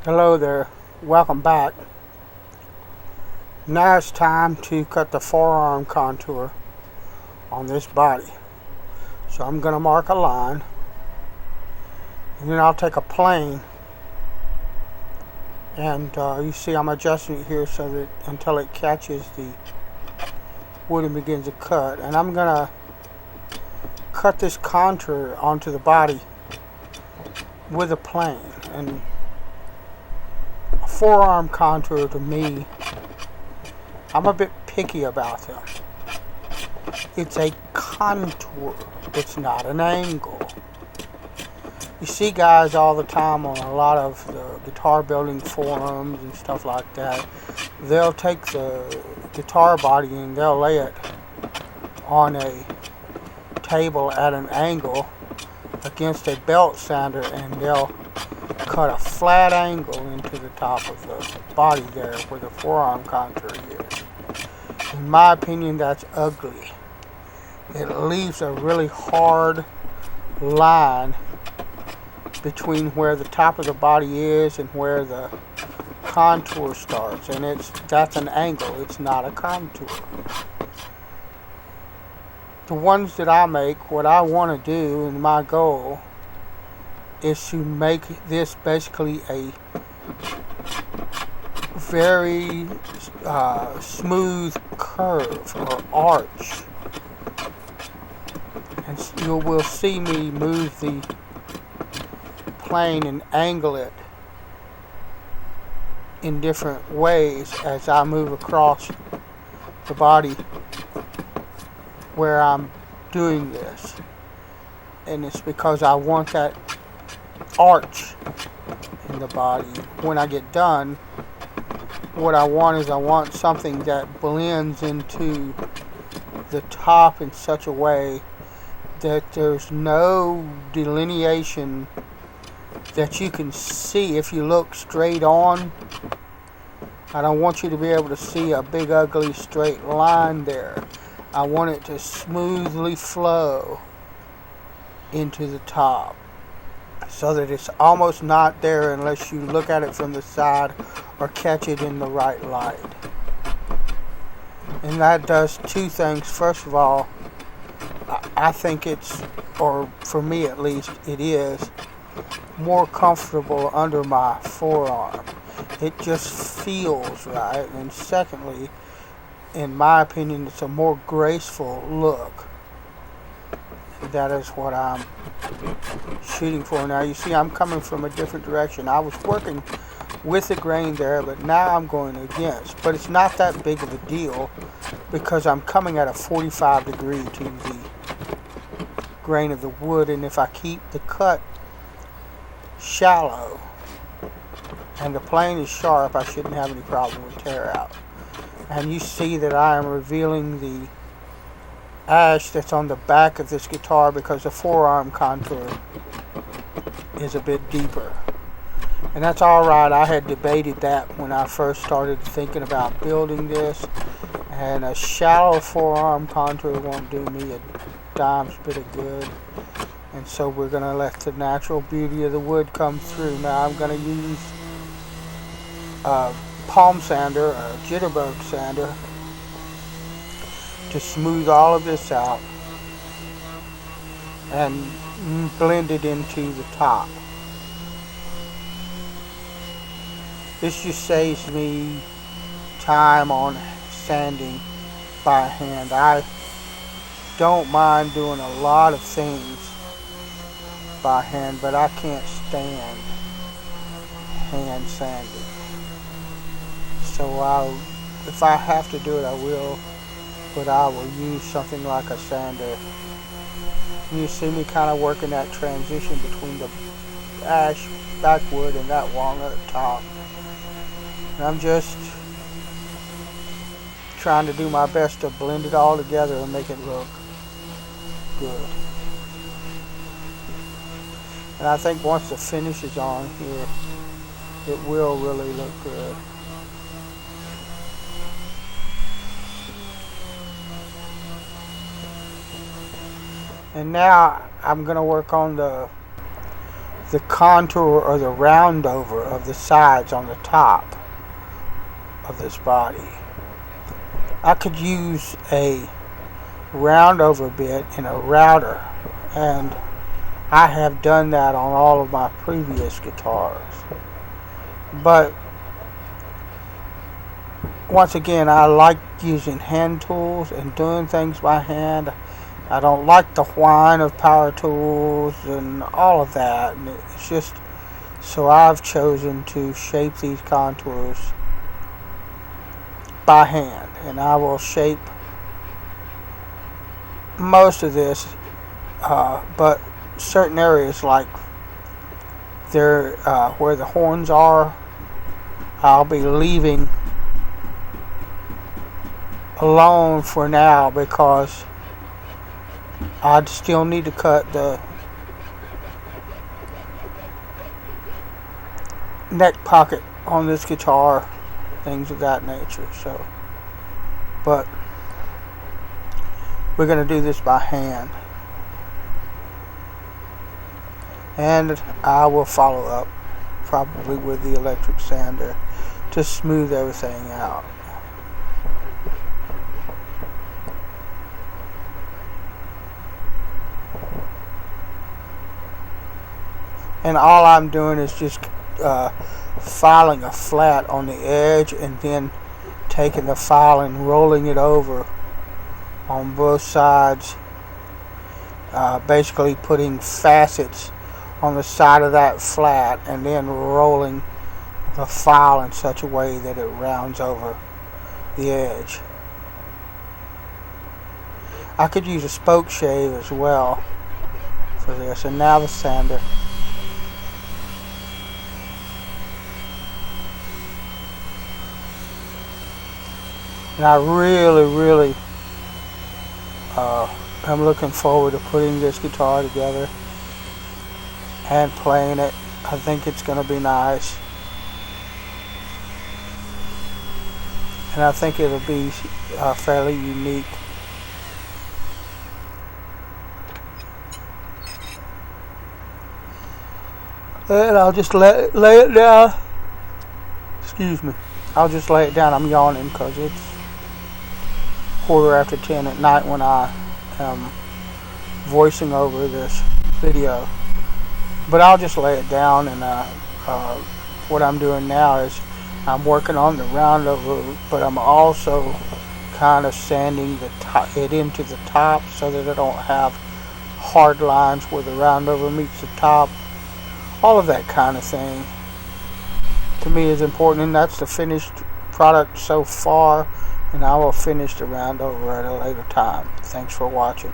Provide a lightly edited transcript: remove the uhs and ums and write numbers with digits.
Hello there, welcome back. Now it's time to cut the forearm contour on this body. So I'm going to mark a line, and then I'll take a plane, and you see I'm adjusting it here so that until it catches the wood and begins to cut. And I'm going to cut this contour onto the body with a plane. And a forearm contour, to me, I'm a bit picky about them. It's a contour, it's not an angle. You see guys all the time on a lot of the guitar building forums and stuff like that. They'll take the guitar body and they'll lay it on a table at an angle against a belt sander, and they'll cut a flat angle into the top of the body there where the forearm contour is. In my opinion, that's ugly. It leaves a really hard line between where the top of the body is and where the contour starts, and that's an angle, it's not a contour. The ones that I make, what I want to do, and my goal is to make this basically a very smooth curve or arch. And you will see me move the plane and angle it in different ways as I move across the body where I'm doing this. And it's because I want that arch in the body. When I get done, what I want something that blends into the top in such a way that there's no delineation that you can see if you look straight on. I don't want you to be able to see a big ugly straight line there. I want it to smoothly flow into the top so that it's almost not there unless you look at it from the side or catch it in the right light. And that does two things. First of all, I think it's, or for me at least, it is more comfortable under my forearm. It just feels right. And secondly, in my opinion, it's a more graceful look. That is what I'm shooting for. Now you see I'm coming from a different direction. I was working with the grain there, but now I'm going against. But it's not that big of a deal because I'm coming at a 45 degree to the grain of the wood, and if I keep the cut shallow and the plane is sharp, I shouldn't have any problem with tear out. And you see that I am revealing the ash that's on the back of this guitar because the forearm contour is a bit deeper. And that's alright. I had debated that when I first started thinking about building this, and a shallow forearm contour won't do me a dime's bit of good. And so we're going to let the natural beauty of the wood come through. Now I'm going to use a palm sander, a jitterbug sander, to smooth all of this out and blend it into the top. This just saves me time on sanding by hand. I don't mind doing a lot of things by hand, but I can't stand hand sanding. So if I have to do it, I will, but I will use something like a sander. And you see me kind of working that transition between the ash backwood and that walnut top. And I'm just trying to do my best to blend it all together and make it look good. And I think once the finish is on here, it will really look good. And now I'm going to work on the the contour or the roundover of the sides on the top of this body. I could use a roundover bit in a router, and I have done that on all of my previous guitars. But once again, I like using hand tools and doing things by hand. I don't like the whine of power tools and all of that. And it's just, so I've chosen to shape these contours by hand, and I will shape most of this, but certain areas like there where the horns are, I'll be leaving alone for now, because I'd still need to cut the neck pocket on this guitar, things of that nature. So, but we're going to do this by hand, and I will follow up probably with the electric sander to smooth everything out. And all I'm doing is just filing a flat on the edge, and then taking the file and rolling it over on both sides, basically putting facets on the side of that flat, and then rolling the file in such a way that it rounds over the edge. I could use a spoke shave as well for this. And now the sander. And I really am looking forward to putting this guitar together and playing it. I think it's going to be nice. And I think it'll be fairly unique. And I'll just lay it down. Excuse me. I'll just lay it down. I'm yawning because it's 10:15 at night when I am voicing over this video. But I'll just lay it down, and what I'm doing now is I'm working on the roundover, but I'm also kind of sanding it into the top so that I don't have hard lines where the roundover meets the top. All of that kind of thing to me is important, and that's the finished product so far, and I will finish the roundover at a later time. Thanks for watching.